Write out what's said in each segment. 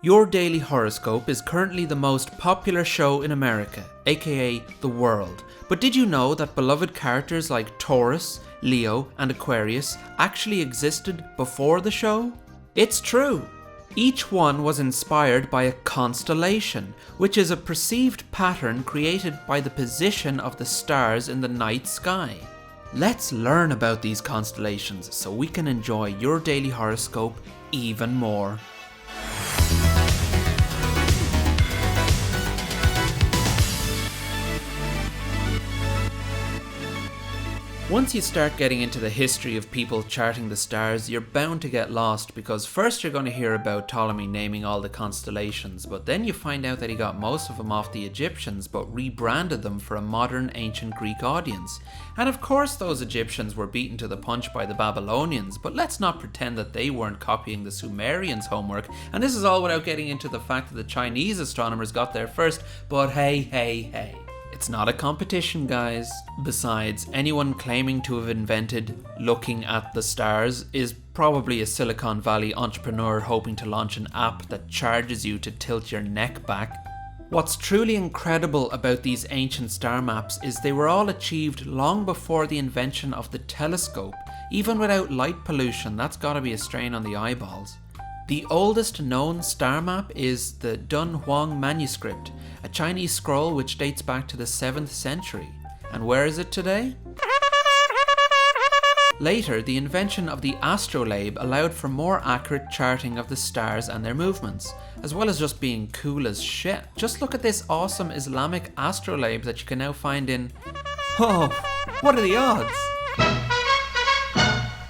Your Daily Horoscope is currently the most popular show in America, aka the world. But did you know that beloved characters like Taurus, Leo, and Aquarius actually existed before the show? It's true! Each one was inspired by a constellation, which is a perceived pattern created by the position of the stars in the night sky. Let's learn about these constellations so we can enjoy your daily horoscope even more. Once you start getting into the history of people charting the stars, you're bound to get lost because first you're going to hear about Ptolemy naming all the constellations, but then you find out that he got most of them off the Egyptians but rebranded them for a modern ancient Greek audience. And of course those Egyptians were beaten to the punch by the Babylonians, but let's not pretend that they weren't copying the Sumerians' homework, and this is all without getting into the fact that the Chinese astronomers got there first, but hey. It's not a competition, guys. Besides, anyone claiming to have invented looking at the stars is probably a Silicon Valley entrepreneur hoping to launch an app that charges you to tilt your neck back. What's truly incredible about these ancient star maps is they were all achieved long before the invention of the telescope. Even without light pollution, that's gotta be a strain on the eyeballs. The oldest known star map is the Dunhuang manuscript, a Chinese scroll which dates back to the 7th century. And where is it today? Later, the invention of the astrolabe allowed for more accurate charting of the stars and their movements, as well as just being cool as shit. Just look at this awesome Islamic astrolabe that you can now find in... Oh, what are the odds?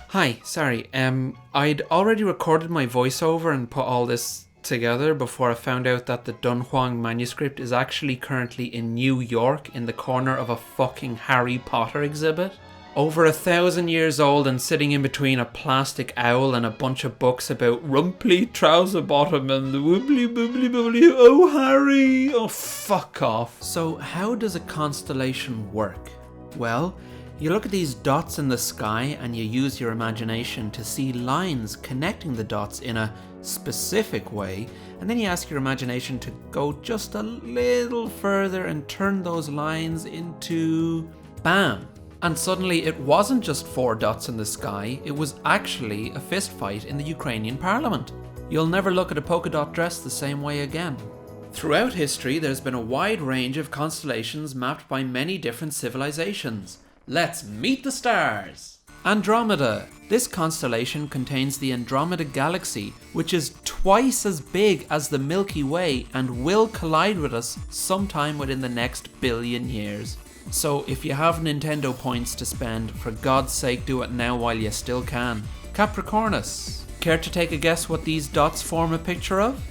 Hi, sorry, I'd already recorded my voiceover and put all this together before I found out that the Dunhuang manuscript is actually currently in New York in the corner of a fucking Harry Potter exhibit. Over 1,000 years old and sitting in between a plastic owl and a bunch of books about rumply trouser bottom and the woobly boobly boobly, oh Harry, oh fuck off. So how does a constellation work? Well, you look at these dots in the sky and you use your imagination to see lines connecting the dots in a specific way, and then you ask your imagination to go just a little further and turn those lines into... BAM! And suddenly it wasn't just 4 dots in the sky, it was actually a fist fight in the Ukrainian parliament. You'll never look at a polka dot dress the same way again. Throughout history, there's been a wide range of constellations mapped by many different civilizations. Let's meet the stars! Andromeda. This constellation contains the Andromeda Galaxy, which is twice as big as the Milky Way and will collide with us sometime within the next billion years. So if you have Nintendo points to spend, for God's sake do it now while you still can. Capricornus. Care to take a guess what these dots form a picture of?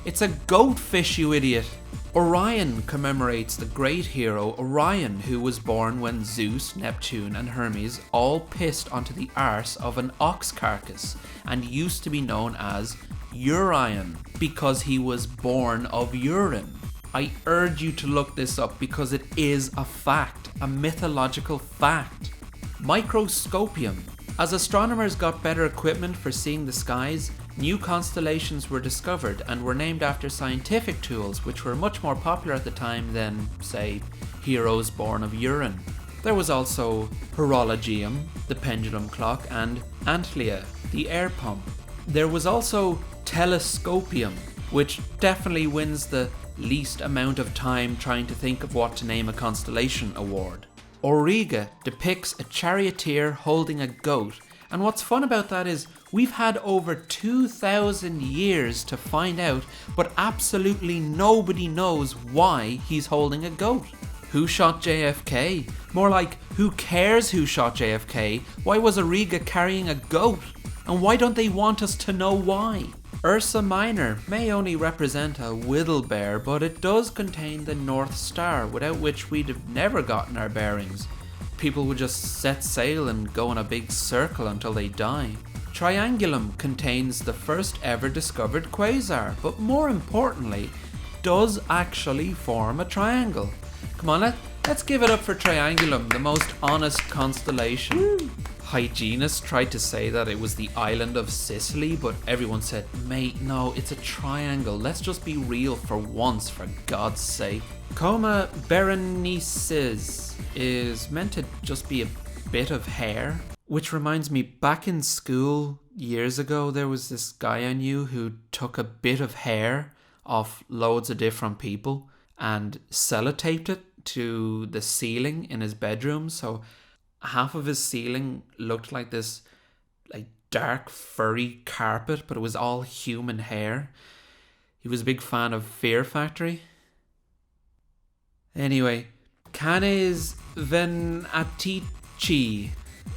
It's a goatfish, you idiot! Orion commemorates the great hero Orion, who was born when Zeus, Neptune and Hermes all pissed onto the arse of an ox carcass and used to be known as Urion because he was born of urine. I urge you to look this up because it is a fact, a mythological fact. Microscopium. As astronomers got better equipment for seeing the skies, new constellations were discovered and were named after scientific tools which were much more popular at the time than, say, heroes born of urine. There was also horologium, the pendulum clock, and antlia, the air pump. There was also telescopium, which definitely wins the least amount of time trying to think of what to name a constellation award. Auriga depicts a charioteer holding a goat, and what's fun about that is we've had over 2,000 years to find out, but absolutely nobody knows why he's holding a goat. Who shot JFK? More like, who cares who shot JFK? Why was Auriga carrying a goat? And why don't they want us to know why? Ursa Minor may only represent a whittle bear, but it does contain the North Star, without which we'd have never gotten our bearings. People would just set sail and go in a big circle until they die. Triangulum contains the first ever discovered quasar, but more importantly, does actually form a triangle. Come on, let's give it up for Triangulum, the most honest constellation. hygienist tried to say that it was the island of Sicily, but everyone said, mate, no, it's a triangle. Let's just be real for once, for God's sake. Coma Berenices is meant to just be a bit of hair. Which reminds me, back in school years ago, there was this guy I knew who took a bit of hair off loads of different people and sellotaped it to the ceiling in his bedroom. So half of his ceiling looked like this dark furry carpet, but it was all human hair. He was a big fan of Fear Factory. Anyway, Canes Venatici.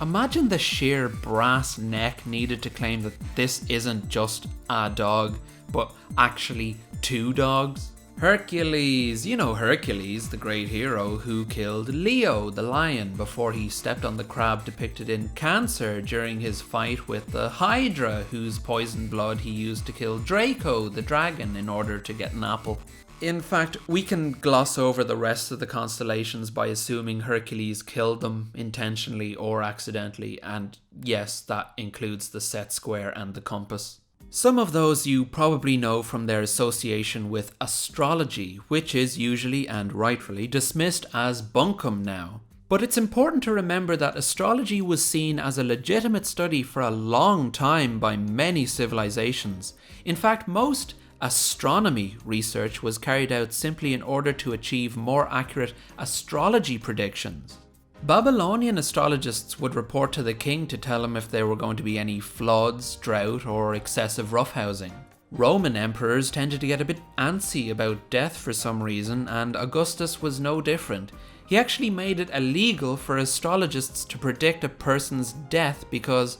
Imagine the sheer brass neck needed to claim that this isn't just a dog, but actually two dogs. Hercules, you know Hercules, the great hero who killed Leo the lion before he stepped on the crab depicted in Cancer during his fight with the Hydra, whose poisoned blood he used to kill Draco the dragon in order to get an apple. In fact, we can gloss over the rest of the constellations by assuming Hercules killed them intentionally or accidentally, and yes, that includes the set square and the compass. Some of those you probably know from their association with astrology, which is usually and rightfully dismissed as bunkum now. But it's important to remember that astrology was seen as a legitimate study for a long time by many civilizations. In fact, most astronomy research was carried out simply in order to achieve more accurate astrology predictions. Babylonian astrologists would report to the king to tell him if there were going to be any floods, drought, or excessive roughhousing. Roman emperors tended to get a bit antsy about death for some reason, and Augustus was no different. He actually made it illegal for astrologists to predict a person's death because,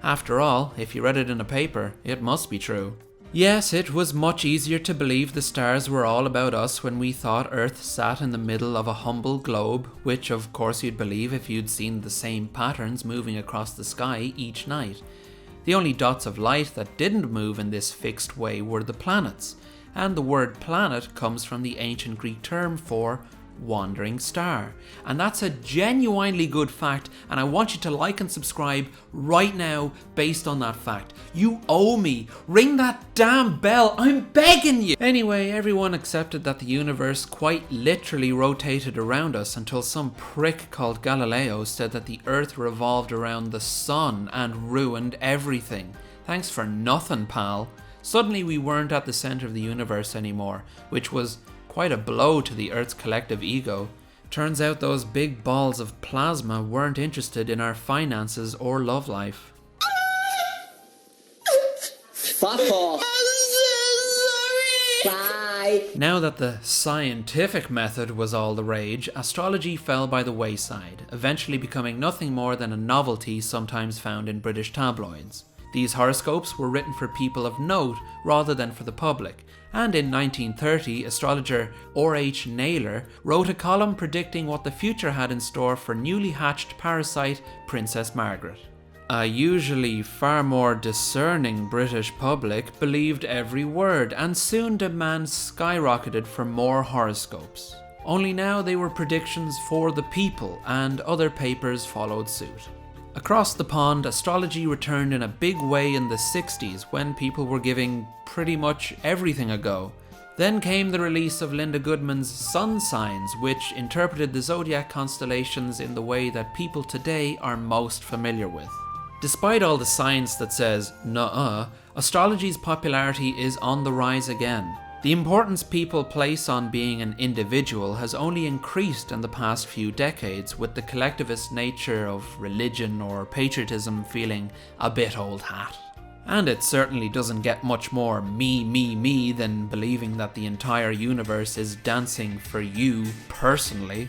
after all, if you read it in a paper, it must be true. Yes, it was much easier to believe the stars were all about us when we thought Earth sat in the middle of a humble globe, which of course you'd believe if you'd seen the same patterns moving across the sky each night. The only dots of light that didn't move in this fixed way were the planets, and the word planet comes from the ancient Greek term for wandering star. And that's a genuinely good fact, and I want you to like and subscribe right now based on that fact. You owe me. Ring that damn bell. I'm begging you. Anyway, everyone accepted that the universe quite literally rotated around us until some prick called Galileo said that the Earth revolved around the sun and ruined everything. Thanks for nothing, pal. Suddenly we weren't at the center of the universe anymore, which was quite a blow to the Earth's collective ego. Turns out those big balls of plasma weren't interested in our finances or love life. Fuck off. Bye. Now that the scientific method was all the rage, astrology fell by the wayside, eventually becoming nothing more than a novelty sometimes found in British tabloids. These horoscopes were written for people of note rather than for the public, and in 1930, astrologer R.H. Naylor wrote a column predicting what the future had in store for newly hatched parasite Princess Margaret. A usually far more discerning British public believed every word, and soon demand skyrocketed for more horoscopes. Only now they were predictions for the people, and other papers followed suit. Across the pond, astrology returned in a big way in the 60s when people were giving pretty much everything a go. Then came the release of Linda Goodman's Sun Signs, which interpreted the zodiac constellations in the way that people today are most familiar with. Despite all the science that says, nuh-uh, astrology's popularity is on the rise again. The importance people place on being an individual has only increased in the past few decades, with the collectivist nature of religion or patriotism feeling a bit old hat. And it certainly doesn't get much more me than believing that the entire universe is dancing for you personally.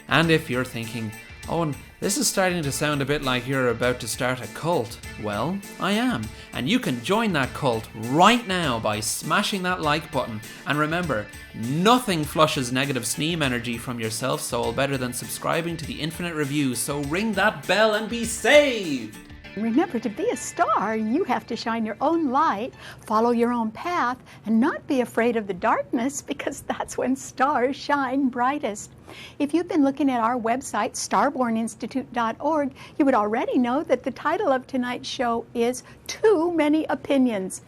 And if you're thinking, Owen, this is starting to sound a bit like you're about to start a cult. Well, I am, and you can join that cult right now by smashing that like button. And remember, nothing flushes negative Sneam energy from your self-soul better than subscribing to the Infinite Review, so ring that bell and be saved! Remember, to be a star, you have to shine your own light, follow your own path, and not be afraid of the darkness, because that's when stars shine brightest. If you've been looking at our website, starborninstitute.org, you would already know that the title of tonight's show is Too Many Opinions.